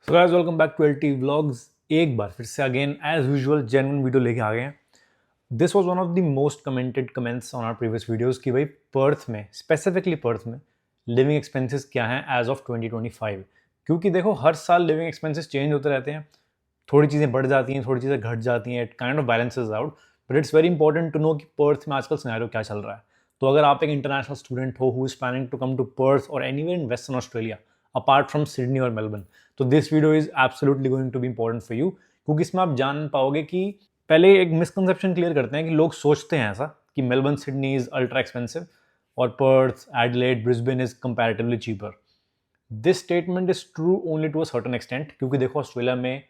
तो guys welcome back to LT vlogs. एक बार फिर से again as usual genuine video लेके आ गए हैं। This was one of the most commented comments on our previous videos कि भाई पर्थ में, स्पेसिफिकली पर्थ में लिविंग एक्सपेंसेस क्या हैं एज ऑफ 2025। क्योंकि देखो हर साल लिविंग एक्सपेंसेस चेंज होते रहते हैं, थोड़ी चीज़ें बढ़ जाती हैं, थोड़ी चीज़ें घट जाती हैं, it kind of balances out. But it's very important to know कि पर्थ में आजकल सिनेरियो क्या चल रहा है। तो अगर आप एक इंटरनेशनल स्टूडेंट हो who is planning to come to Perth और anywhere in Western Australia apart from Sydney और मेलबर्न, तो this video is absolutely going to be important for you. क्योंकि इसमें आप जान पाओगे कि पहले एक मिसकंसेप्शन क्लियर करते हैं कि लोग सोचते हैं ऐसा कि Melbourne Sydney is ultra expensive और Perth Adelaide Brisbane is comparatively cheaper. This statement is true only to a certain extent. क्योंकि देखो ऑस्ट्रेलिया में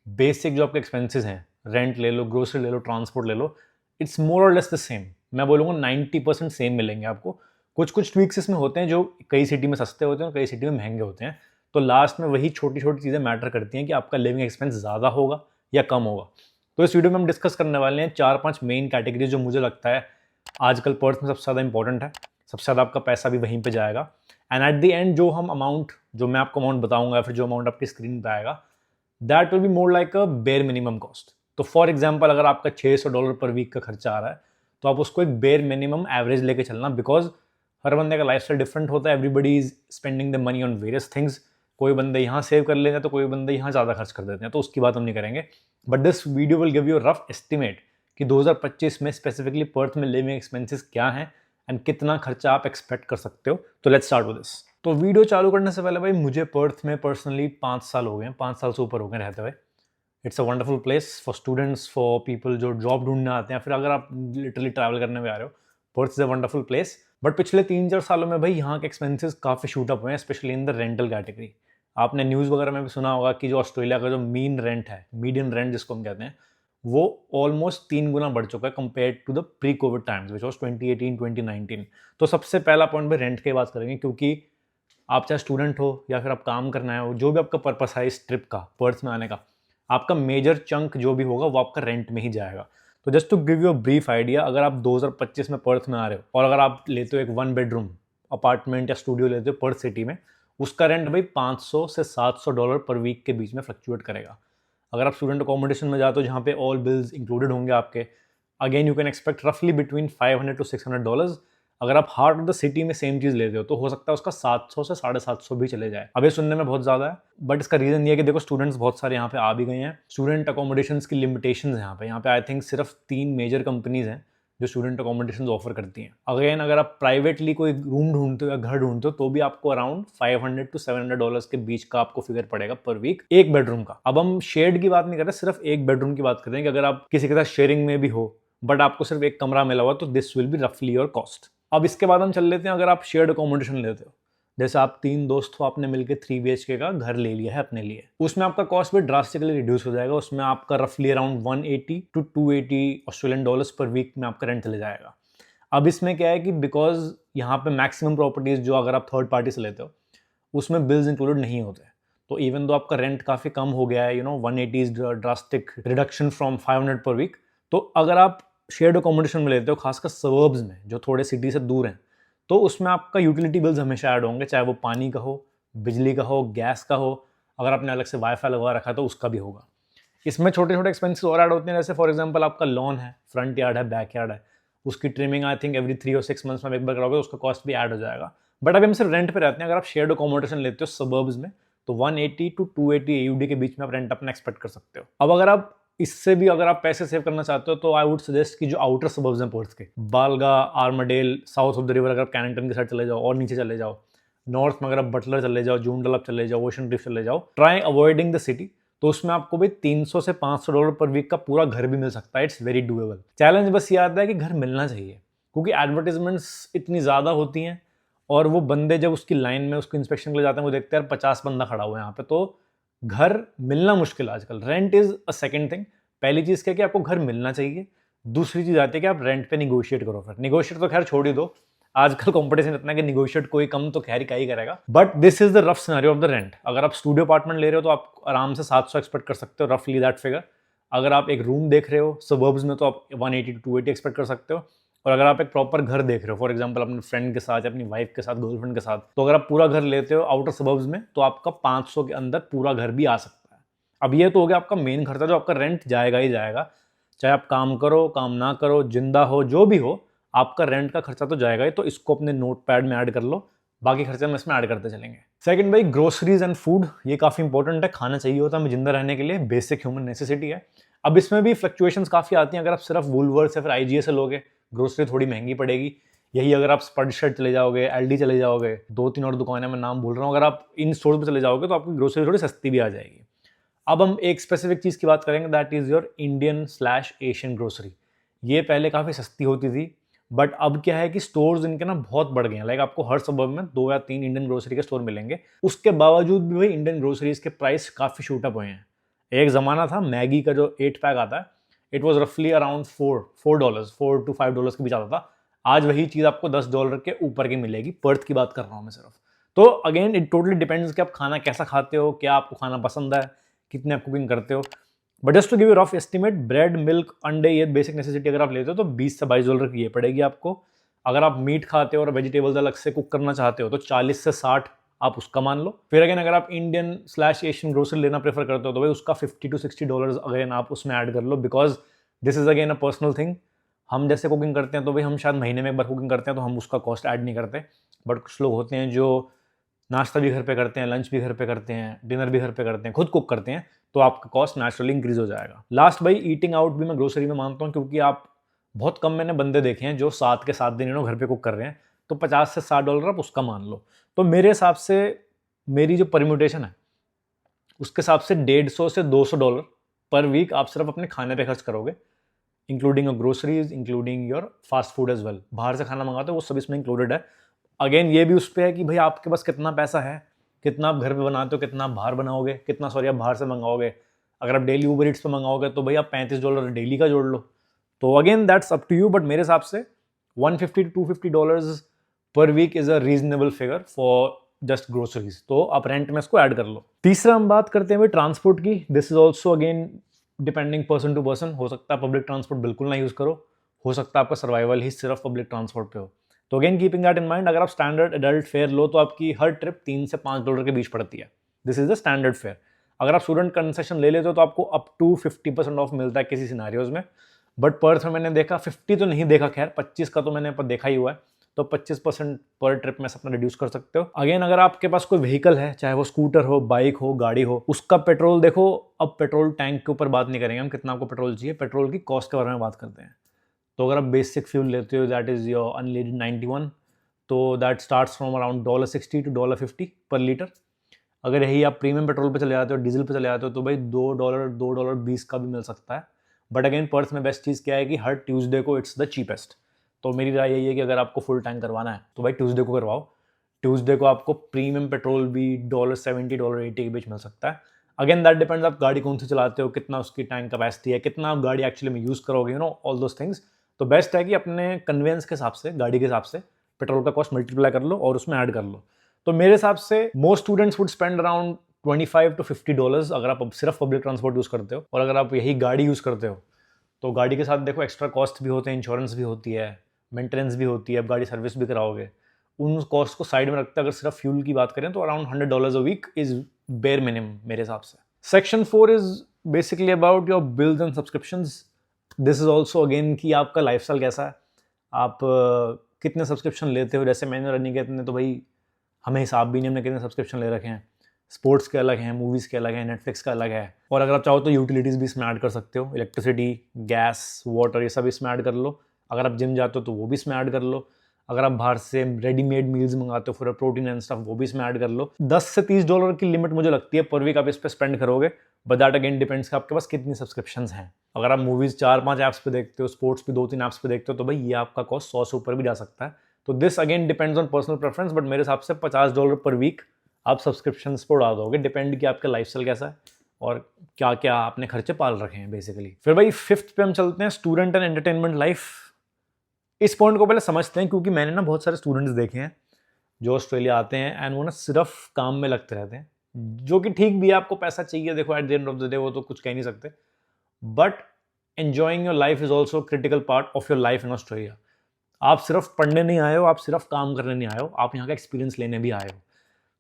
बेसिक जो आपके एक्सपेंसेस हैं, रेंट ले लो, ग्रोसरी ले लो, ट्रांसपोर्ट ले लो, इट्स मोर और लेस द सेम। मैं बोलूँगा 90% सेम मिलेंगे आपको। कुछ कुछ ट्वीक्स इसमें होते हैं जो कई सिटी में सस्ते होते हैं और कई सिटी में महंगे होते हैं। तो लास्ट में वही छोटी छोटी चीज़ें मैटर करती हैं कि आपका लिविंग एक्सपेंस ज़्यादा होगा या कम होगा। तो इस वीडियो में हम डिस्कस करने वाले हैं 4-5 मेन कैटेगरीज जो मुझे लगता है आजकल पर्थ में सबसे ज़्यादा इंपॉर्टेंट है, सबसे ज़्यादा आपका पैसा भी वहीं पे जाएगा। एंड एट द एंड जो हम अमाउंट, जो मैं आपको अमाउंट बताऊंगा या फिर जो अमाउंट आपकी स्क्रीन पे आएगा, that will be more like a bare minimum cost. तो फॉर एग्जाम्पल अगर आपका $600 पर वीक का खर्चा आ रहा है तो आप उसको एक बेयर मिनिमम एवरेज लेके चलना, बिकॉज हर बंदे का लाइफ स्टाइल डिफरेंट होता है। Everybody is spending the money on various things. कोई बंदे यहाँ सेव कर लेते हैं तो कोई बंदे यहाँ ज़्यादा खर्च कर देते हैं, तो उसकी बात हम नहीं करेंगे। But this video will give you rough estimate कि 2025 में स्पेसिफिकली पर्थ में लिविंग एक्सपेंसेस क्या हैं एंड कितना खर्चा आप एक्सपेक्ट कर सकते हो। तो लेट्स स्टार्ट विद दिस। तो वीडियो चालू करने से पहले भाई, मुझे पर्थ में पर्सनली 5 साल हो गए हैं, 5 साल से ऊपर हो गए रहते हुए। It's a wonderful place for students, for people जो जॉब ढूंढने आते हैं, फिर अगर आप लिटरली ट्रैवल करने में आ रहे हो, Perth is a wonderful place. But पिछले 3-4 सालों में भाई यहाँ के एक्सपेंसेस काफ़ी शूट अप हुए हैं, specially in the rental category. आपने न्यूज़ वगैरह में भी सुना होगा कि जो ऑस्ट्रेलिया का जो मीन रेंट है, मीडियन रेंट जिसको हम कहते हैं, वो ऑलमोस्ट 3 गुना बढ़ चुका है compare to the pre covid times which was 2018-2019। तो सबसे पहला पॉइंट भाई रेंट की बात करेंगे, क्योंकि आप चाहे स्टूडेंट हो या फिर आप काम करना है, जो भी आपका पर्पस है इस ट्रिप का, पर्थ में आने का, आपका मेजर चंक जो भी होगा वो आपका रेंट में ही जाएगा। तो just to give you a brief idea, अगर आप 2025 में पर्थ में आ रहे हो और अगर आप लेते हो एक 1 बेडरूम अपार्टमेंट या स्टूडियो लेते हो पर्थ सिटी में, उसका रेंट भाई $500 से $700 पर वीक के बीच में फ्लक्चुएट करेगा। अगर आप स्टूडेंट अकोमोडेशन में जाते हो जहाँ पे ऑल बिल्स इंक्लूडेड होंगे आपके, अगेन यू कैन एक्सपेक्ट रफली बिटवीन $500 to $600। अगर आप हार्ट ऑफ द सिटी में सेम चीज़ लेते हो तो हो सकता है उसका 700 से 750 भी चले जाए। अब ये सुनने में बहुत ज़्यादा है, बट इसका रीज़न ये है कि देखो स्टूडेंट्स बहुत सारे यहाँ पे आ भी गए हैं। स्टूडेंट अकोमोडेशंस की लिमिटेशंस हैं यहाँ पे आई थिंक सिर्फ 3 मेजर कंपनीज हैं जो स्टूडेंट अकोमोडेशन ऑफर करती हैं। अगेन अगर आप प्राइवेटली कोई रूम ढूंढते हो या घर ढूंढते हो तो भी आपको अराउंड $500 to $700 के बीच का आपको फिगर पड़ेगा पर वीक, एक बेडरूम का। अब हम शेड की बात नहीं कर रहे, सिर्फ एक बेडरूम की बात कर रहे हैं कि अगर आप किसी के साथ शेयरिंग में भी हो बट आपको सिर्फ एक कमरा मिला हुआ, तो दिस विल बी रफली योर कॉस्ट। अब इसके बाद हम चल लेते हैं, अगर आप शेयर्ड अकोमोडेशन लेते हो, जैसे आप 3 दोस्त हो, आपने मिलकर 3 BHK का घर ले लिया है अपने लिए, उसमें आपका कॉस्ट भी ड्रास्टिकली रिड्यूस हो जाएगा। उसमें आपका रफली around 180 to 280 Australian dollars per week में आपका रेंट चले जाएगा। अब इसमें क्या है कि बिकॉज यहाँ पे मैक्सिमम प्रॉपर्टीज जो अगर आप थर्ड पार्टी से लेते हो उसमें बिल्स इंक्लूडेड नहीं होते, तो इवन दो आपका रेंट काफ़ी कम हो गया है, 180 इज ड्रास्टिक रिडक्शन फ्रॉम 500 पर वीक। तो अगर आप शेयर्ड अकोमोडेशन में लेते हो, खासकर सबर्ब्स में जो थोड़े सिटी से दूर हैं, तो उसमें आपका यूटिलिटी बिल्स हमेशा ऐड होंगे, चाहे वो पानी का हो, बिजली का हो, गैस का हो, अगर आपने अलग से वाईफाई लगवा रखा है तो उसका भी होगा। इसमें छोटे छोटे एक्सपेंसेस और ऐड होते हैं, जैसे फॉर एग्जांपल आपका लॉन है, फ्रंट यार्ड है, बैक यार्ड है, उसकी trimming I think every 3 or 6 months में एक बार कराओगे, उसका कॉस्ट भी ऐड हो जाएगा। बट अभी हम सिर्फ रेंट पे रहते हैं। अगर आप शेयर्ड अकोमोडेशन लेते हो सबर्ब्स में तो 180 to 280 AUD के बीच में आप रेंट अपना एक्सपेक्ट कर सकते हो। अब अगर आप इससे भी अगर आप पैसे सेव करना चाहते हो तो आई वुड सजेस्ट कि जो आउटर सबर्ब्स हैं पर्थ के, बालगा, आर्माडेल, साउथ ऑफ द रिवर, अगर आप कैनिंगटन के साइड चले जाओ और नीचे चले जाओ, नॉर्थ में अगर आप बटलर चले जाओ, जूनडलप चले जाओ, ओशन रिफ चले जाओ, ट्राई अवॉइडिंग द सिटी, तो उसमें आपको भी $300 से $500 पर वीक का पूरा घर भी मिल सकता है। It's very doable. चैलेंज बस ये आता है कि घर मिलना चाहिए, क्योंकि एडवर्टीजमेंट्स इतनी ज़्यादा होती हैं और वो बंदे जब उसकी लाइन में उसको इंस्पेक्शन के लिए जाते हैं वो देखते हैं यार 50 बंदा खड़ा हुआ है यहाँ पे, तो घर मिलना मुश्किल है आजकल। Rent is a second thing. पहली चीज़ क्या है कि आपको घर मिलना चाहिए, दूसरी चीज़ आती है कि आप रेंट पे निगोशिएट करो। फिर निगोशिएट तो खैर छोड़ ही दो, आजकल कंपटीशन इतना है कि निगोशिएट कोई कम तो खैर ही करेगा। But this is the rough scenario of the rent. अगर आप स्टूडियो अपार्टमेंट ले रहे हो तो आप आराम से 700 एक्सपेक्ट कर सकते हो, रफली दैट फिगर। अगर आप एक रूम देख रहे हो सबर्ब्स में तो आप 180 to 280 एक्सपेक्ट कर सकते हो, और अगर आप एक प्रॉपर घर देख रहे हो, फॉर एग्जांपल अपने फ्रेंड के साथ या अपनी वाइफ के साथ, गर्लफ्रेंड के साथ, तो अगर आप पूरा घर लेते हो आउटर सबर्ब्स में तो आपका 500 के अंदर पूरा घर भी आ सकता है। अब ये तो हो गया आपका मेन खर्चा, जो आपका रेंट जाएगा ही जाएगा, चाहे आप काम करो काम ना करो, जिंदा हो जो भी हो, आपका रेंट का खर्चा तो जाएगा ही। तो इसको अपने नोट पैड में ऐड कर लो, बाकी खर्चे हम इसमें ऐड करते चलेंगे। सेकंड भाई, ग्रोसरीज एंड फूड, ये काफी इंपॉर्टेंट है, खाना चाहिए होता है हमें जिंदा रहने के लिए, बेसिक ह्यूमन नेसेसिटी है। अब इसमें भी फ्लक्चुएशंस काफी आती हैं। अगर आप सिर्फ वुलवर्थ या फिर आईजीए से लोगे, ग्रोसरी थोड़ी महंगी पड़ेगी। यही अगर आप स्पर्शर्ट चले जाओगे, एलडी चले जाओगे, 2-3 और दुकानें मैं नाम भूल रहा हूँ, अगर आप इन स्टोर पे चले जाओगे तो आपकी ग्रोसरी थोड़ी सस्ती भी आ जाएगी। अब हम एक स्पेसिफिक चीज की बात करेंगे, दैट इज योर इंडियन/एशियन ग्रोसरी। ये पहले काफी सस्ती होती थी, बट अब क्या है कि स्टोर्स इनके ना बहुत बढ़ गए हैं। लाइक आपको हर सबर्ब में 2 या 3 इंडियन ग्रोसरी के स्टोर मिलेंगे। उसके बावजूद भी भाई इंडियन ग्रोसरीज के प्राइस काफी शूट अप हुए हैं। एक जमाना था मैगी का जो 8 पैक आता है, इट वॉज रफली अराउंड $4 4 to $5 के बीच आता था। आज वही चीज आपको $10 के ऊपर की मिलेगी। पर्थ की बात कर रहा हूँ मैं सिर्फ। तो अगेन इट टोटली डिपेंड्स कि आप खाना कैसा खाते हो, क्या आपको खाना पसंद है, कितने आप कुकिंग करते हो। But just to give you rough estimate, bread, milk, अंडे, ये बेसिक नेसेसिटी अगर आप लेते हो तो $20 से $22 की ये पड़ेगी आपको। अगर आप मीट खाते हो और वेजिटेबल्स अलग से कुक करना चाहते हो तो 40 से 60 आप उसका मान लो। फिर अगेन अगर आप इंडियन/एशियन ग्रोसरी लेना प्रेफर करते हो तो भाई उसका $50 to $60 अगेन आप उसमें ऐड कर लो, because this is again a personal thing. हम जैसे कुकिंग करते हैं तो भाई हम शायद महीने में एक बार कुकिंग करते हैं तो हम उसका कॉस्ट ऐड नहीं करते। बट कुछ लोग होते हैं जो नाश्ता भी घर पे करते हैं, लंच भी घर पे करते हैं, डिनर भी घर पे करते हैं, खुद कुक करते हैं, तो आपका कॉस्ट नेचुरली इंक्रीज हो जाएगा। लास्ट भाई, ईटिंग आउट भी मैं ग्रोसरी में मानता हूँ, क्योंकि आप बहुत कम मैंने बंदे देखे हैं जो 7 के 7 दिन घर पे कुक कर रहे हैं, तो $50 से $60 आप उसका मान लो। तो मेरे हिसाब से मेरी जो परम्यूटेशन है उसके हिसाब से $150 से $200 पर वीक आप सिर्फ अपने खाने पे खर्च करोगे, including your groceries, including your fast food as well. बाहर से खाना मंगाते हो वो सब इसमें इंक्लूडेड है। अगेन ये भी उस पर है कि भाई आपके पास कितना पैसा है, कितना आप घर पे बनाते हो, कितना आप बाहर बनाओगे, कितना आप बाहर से मंगाओगे। अगर आप डेली ऊबर ईट्स पे मंगाओगे तो भाई आप $35 डेली का जोड़ लो। तो again that's up to you, but मेरे हिसाब से $150 to $250 per week is a reasonable figure for just groceries. तो आप रेंट में इसको ऐड कर लो। तीसरा हम बात करते हैं ट्रांसपोर्ट की। This is also again depending person to person. हो सकता है पब्लिक ट्रांसपोर्ट बिल्कुल ना यूज करो, हो सकता है आपका सर्वाइवल ही सिर्फ पब्लिक ट्रांसपोर्ट पे हो। तो again keeping that in mind, अगर आप स्टैंडर्ड एडल्ट फेयर लो तो आपकी हर ट्रिप $3 से $5 के बीच पड़ती है। This is the standard fair. अगर आप स्टूडेंट कंसेशन ले लेते हो तो आपको अप टू 50% ऑफ मिलता है किसी सिनारियोज में। बट पर्थ में मैंने देखा 50 तो नहीं देखा, खैर 25 का तो मैंने देखा ही हुआ है। तो 25% पर ट्रिप में अपना रिड्यूस कर सकते हो। अगेन अगर आपके पास कोई व्हीकल है, चाहे वो स्कूटर हो, बाइक हो, गाड़ी हो, उसका पेट्रोल देखो। अब पेट्रोल टैंक के ऊपर बात नहीं करेंगे हम, कितना आपको पेट्रोल चाहिए, पेट्रोल की कॉस्ट के बारे में बात करते हैं। तो अगर आप बेसिक फ्यूल लेते हो, दैट इज योर अनलीडेड 91, तो that starts from around $60 to $50 पर लीटर। अगर यही आप प्रीमियम पेट्रोल पे चले जाते हो, डीजल पे चले जाते हो, तो भाई $2.20 का भी मिल सकता है। बट अगेन पर्थ में बेस्ट चीज़ क्या है कि हर ट्यूसडे को इट्स द चीपेस्ट। तो मेरी राय यही है कि अगर आपको फुल टैंक करवाना है तो भाई ट्यूसडे को करवाओ। ट्यूसडे को आपको प्रीमियम पेट्रोल भी $70 $80 के बीच मिल सकता है। अगेन दैट डिपेंड्स आप गाड़ी कौन सी चलाते हो, कितना उसकी टैंक कैपेसिटी है, कितना आप गाड़ी एक्चुअली में यूज़ करोगे, you know all those things. तो बेस्ट है कि अपने कन्वेंस के हिसाब से, गाड़ी के हिसाब से पेट्रोल का कॉस्ट मल्टीप्लाई कर लो और उसमें ऐड कर लो। तो मेरे हिसाब से most students would spend around $25 to $50 अगर आप सिर्फ पब्लिक ट्रांसपोर्ट यूज़ करते हो। और अगर आप यही गाड़ी यूज़ करते हो तो गाड़ी के साथ देखो एक्स्ट्रा कॉस्ट भी होते हैं, इंश्योरेंस भी होती है, मेंटेनेंस भी होती है, आप गाड़ी सर्विस भी कराओगे। उन कॉस्ट को साइड में रखते हैं अगर सिर्फ फ्यूल की बात करें तो around $100 a week is bare minimum मेरे हिसाब से। Section 4 is basically about your bills and subscriptions. This is also again कि आपका लाइफस्टाइल कैसा है, आप कितने सब्सक्रिप्शन लेते हो। जैसे मैंने रनिंग के इतने तो भाई हमें हिसाब भी नहीं, हमने कितने सब्सक्रिप्शन ले रखे हैं। स्पोर्ट्स के अलग हैं, मूवीज़ के अलग हैं, नेटफ्लिक्स का अलग है। और अगर आप चाहो तो यूटिलिटीज़ भी इसमें ऐड कर सकते हो, इलेक्ट्रिसिटी, गैस, वाटर, ये सब इसमें ऐड कर लो। अगर आप जिम जाते हो तो वो भी इसमें ऐड कर लो। अगर आप बाहर से रेडीमेड मील्स मंगाते हो फॉर प्रोटीन एंड स्टफ, वो भी इसमें ऐड कर लो। $10 से $30 की लिमिट मुझे लगती है पर वीक आप इस पर स्पेंड करोगे। बट दैट अगेन डिपेंड्स कि आपके पास कितनी सब्सक्रिप्शंस हैं। अगर आप मूवीज़ 4-5 ऐप्स पे देखते हो, स्पोर्ट्स भी 2-3 ऐप्स पे देखते हो, तो भाई ये आपका कॉस्ट 100 से ऊपर भी जा सकता है। तो this again depends on personal preference, but मेरे हिसाब से $50 पर वीक आप सब्सक्रिप्शंस पर उड़ा दोगे। डिपेंड कि आपका लाइफस्टाइल कैसा है और क्या क्या आपने खर्चे पाल रखे हैं बेसिकली। फिर भाई 5th पे हम चलते हैं, स्टूडेंट एंड एंटरटेनमेंट लाइफ। इस पॉइंट को पहले समझते हैं, क्योंकि मैंने ना बहुत सारे स्टूडेंट्स देखे हैं जो ऑस्ट्रेलिया आते हैं एंड वो ना सिर्फ काम में लगते रहते हैं, जो कि ठीक भी है, आपको पैसा चाहिए, देखो at the end of the day वो तो कुछ कह नहीं सकते। But enjoying your life is also critical part of your life in Australia. आप सिर्फ पढ़ने नहीं आए हो, आप सिर्फ काम करने नहीं आए हो, आप यहाँ का एक्सपीरियंस लेने भी आए हो।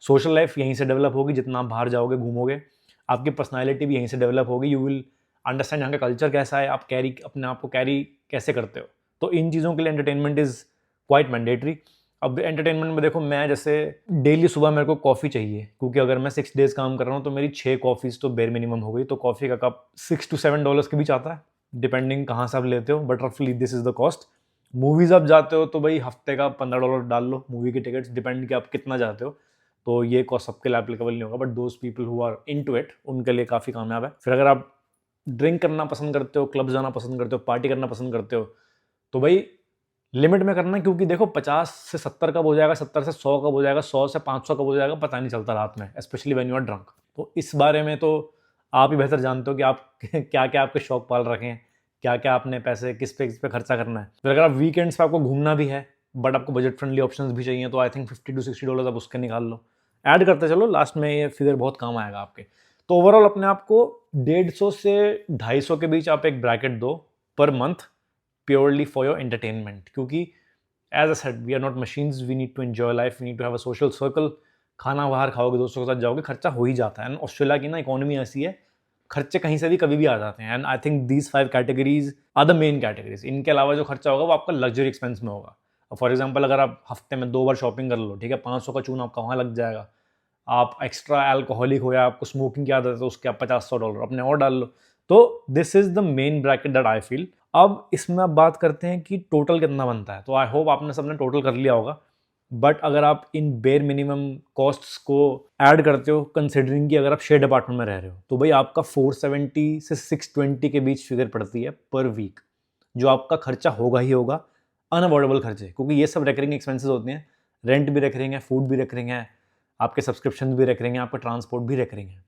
सोशल लाइफ यहीं से डेवलप होगी, जितना आप बाहर जाओगे घूमोगे, आपकी पर्सनालिटी भी यहीं से डेवलप होगी। यू विल अंडरस्टैंड यहाँ का कल्चर कैसा है, आप कैरी अपने आप को कैरी कैसे करते हो। तो इन चीज़ों के लिए एंटरटेनमेंट इज़ क्वाइट मैंडेटरी। अब एंटरटेनमेंट में देखो, मैं जैसे डेली सुबह मेरे को कॉफ़ी चाहिए, क्योंकि अगर मैं 6 डेज़ काम कर रहा हूँ तो मेरी 6 कॉफ़ीज़ तो बेर मिनिमम हो गई। तो कॉफ़ी का कप $6 to $7 के बीच आता है, डिपेंडिंग कहाँ से आप लेते हो, बट रफली this is the cost. Movies आप जाते हो तो भाई हफ्ते का $15 डाल लो मूवी की टिकट्स, डिपेंड कि आप कितना जाते हो। तो ये कॉस्ट सबके लिए एप्लीकेबल नहीं होगा, but those people who are into it उनके लिए काफ़ी कामयाब है। फिर अगर आप ड्रिंक करना पसंद करते हो, क्लब जाना पसंद करते हो, पार्टी करना पसंद करते हो, तो भाई लिमिट में करना, क्योंकि देखो 50 से 70 कब हो जाएगा, 70 से 100 कब हो जाएगा, 100 से 500 कब हो जाएगा, पता नहीं चलता रात में, specially when you are drunk. तो इस बारे में तो आप ही बेहतर जानते हो कि आप क्या क्या आपके शौक पाल रखे हैं, क्या क्या आपने पैसे किस पे खर्चा करना है। फिर अगर आप वीकेंड्स पे आपको घूमना भी है, बट आपको बजट फ्रेंडली ऑप्शंस भी चाहिए, तो आई थिंक $50 to $60 आप उसके निकाल लो, ऐड करते चलो, लास्ट में ये फिगर बहुत काम आएगा आपके। तो ओवरऑल अपने आप को 150 से 250 के बीच आप एक ब्रैकेट दो पर month, purely for your entertainment. क्योंकि as I said, we are not machines, we need to enjoy life, we need to have a social circle. खाना बाहर खाओगे, दोस्तों के साथ जाओगे, खर्चा हो ही जाता है। एंड ऑस्ट्रेलिया की ना इकोनॉमी ऐसी है, खर्चे कहीं से भी कभी भी आ जाते हैं। And I think these 5 categories are the main categories. इनके अलावा जो खर्चा होगा वो आपका लग्जरी एक्सपेंस में होगा। फॉर एग्जाम्पल, अगर आप हफ्ते में 2 बार शॉपिंग कर लो, ठीक है, 500 का चून आपका वहाँ लग जाएगा। आप एक्स्ट्रा अल्कोहलिक हो या आपको स्मोकिंग की आदत है तो उसके आप $50-100 अपने और डाल लो। तो this is the main bracket that I feel. अब इसमें आप बात करते हैं कि टोटल कितना बनता है। तो आई होप आपने सबने टोटल कर लिया होगा, बट अगर आप इन बेयर मिनिमम कॉस्ट्स को ऐड करते हो, कंसिडरिंग कि अगर आप शेयर्ड अपार्टमेंट में रह रहे हो, तो भाई आपका 470 से 620 के बीच फिगर पड़ती है पर वीक, जो आपका खर्चा होगा ही होगा, अनअवॉइडेबल खर्चे, क्योंकि ये सब रिकरिंग एक्सपेंसेस होते हैं। रेंट भी रिकरिंग है, फूड भी रिकरिंग है, आपके सब्सक्रिप्शन भी रिकरिंग है, आपका ट्रांसपोर्ट भी रिकरिंग है।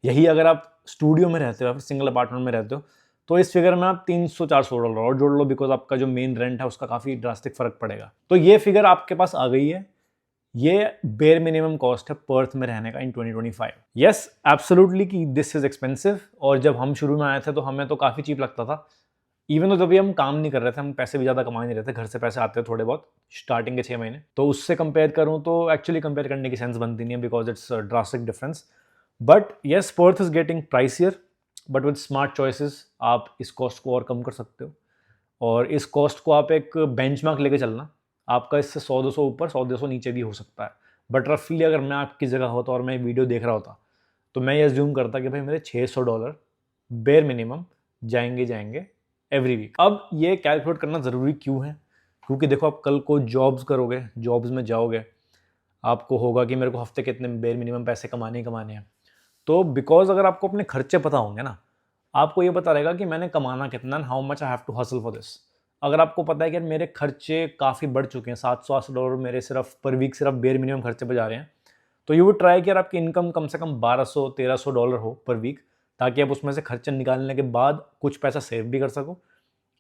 यही अगर आप स्टूडियो में रहते हो या फिर सिंगल अपार्टमेंट में रहते हो, तो इस फिगर में आप $300-400 और जोड़ लो, बिकॉज आपका जो मेन रेंट है उसका काफ़ी ड्रास्टिक फर्क पड़ेगा। तो ये फिगर आपके पास आ गई है। ये बेयर मिनिमम कॉस्ट है पर्थ में रहने का इन 2025। यस, एब्सोल्युटली कि दिस इज एक्सपेंसिव। और जब हम शुरू में आए थे तो हमें तो काफ़ी चीप लगता था, इवन तो जब हम काम नहीं कर रहे थे, हम पैसे भी ज़्यादा कमा नहीं रहे थे, घर से पैसे आते थे थोड़े बहुत स्टार्टिंग के 6 महीने। तो उससे कंपेयर करूँ तो एक्चुअली कंपेयर करने की सेंस बनती नहीं है, because it's drastic difference. But yes, Perth is getting pricier, but with smart choices आप इस कॉस्ट को और कम कर सकते हो। और इस कॉस्ट को आप एक बेंचमार्क लेके चलना, आपका इससे 100-200 ऊपर, 100-200 नीचे भी हो सकता है। बट रफली अगर मैं आपकी जगह होता और मैं वीडियो देख रहा होता, तो मैं ये अज्यूम करता कि भाई मेरे $600 बेयर मिनिमम जाएंगे एवरी वीक। अब ये कैलकुलेट करना ज़रूरी क्यों है? क्योंकि देखो, आप कल को जॉब्स करोगे, जॉब्स में जाओगे, आपको होगा कि मेरे को हफ्ते कितने बेयर मिनिमम पैसे कमाने ही कमाने हैं। तो बिकॉज अगर आपको अपने खर्चे पता होंगे ना, आपको ये पता रहेगा कि मैंने कमाना कितना, how much I have to hustle for this. अगर आपको पता है कि मेरे खर्चे काफ़ी बढ़ चुके हैं, $700-800 मेरे सिर्फ पर वीक सिर्फ बेयर मिनिमम खर्चे पे जा रहे हैं, तो यू वुड ट्राई कि यार आपकी इनकम कम से कम $1200-1300 हो पर वीक, ताकि आप उसमें से खर्चे निकालने के बाद कुछ पैसा सेव भी कर सको,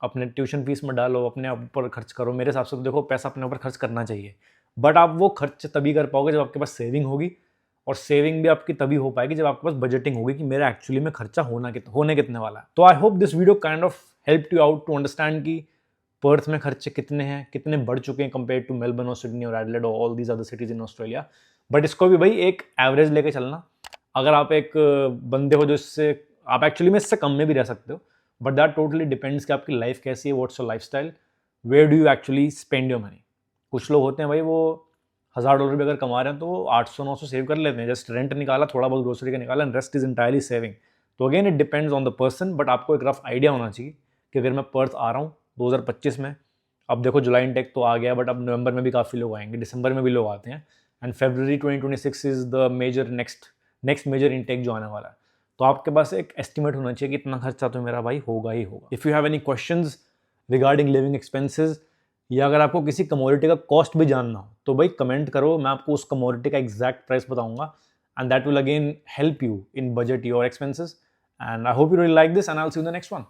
अपने ट्यूशन फीस में डालो, अपने ऊपर खर्च करो। मेरे हिसाब से तो देखो, पैसा अपने ऊपर खर्च करना चाहिए, बट आप वो खर्च तभी कर पाओगे जब आपके पास सेविंग होगी। और सेविंग भी आपकी तभी हो पाएगी जब आपके पास बजटिंग होगी कि मेरा एक्चुअली में खर्चा होने कितने वाला है। तो I hope this video kind of help you out to understand कि पर्थ में खर्चे कितने हैं, कितने बढ़ चुके हैं कंपेयर टू मेलबर्न और सिडनी और एडिलेड और all these other cities in Australia. But इसको भी भाई एक एवरेज लेके चलना। अगर आप एक बंदे हो जो इससे, आप एक्चुअली में इससे कम में भी रह सकते हो, बट दैट टोटली डिपेंड्स कि आपकी लाइफ कैसी है, what's your life style, where do you actually spend your money. कुछ लोग होते हैं भाई, वो $1000 भी अगर कमा रहे हैं तो 800-900 सेव कर लेते हैं, जस्ट रेंट निकाला, थोड़ा बहुत ग्रोसरी का निकाला, and rest is entirely saving. तो again it depends on the person, but आपको एक रफ आइडिया होना चाहिए कि अगर मैं पर्थ आ रहा हूँ 2025 में, अब देखो जुलाई इनटेक तो आ गया, बट अब नवंबर में भी काफ़ी लोग आएंगे, दिसंबर में भी लोग आते हैं, and February 2026 is the major next major intake जो आने वाला है। तो आपके पास एक एस्टिमेट होना चाहिए कि इतना खर्चा तो मेरा भाई होगा ही होगा। If you have any questions regarding living expenses, या अगर आपको किसी कमोडिटी का कॉस्ट भी जानना हो, तो भाई कमेंट करो, मैं आपको उस कमोडिटी का एग्जैक्ट प्राइस बताऊंगा, and that will again help you in budget your expenses. And I hope you really like this, and I will see you in the next one.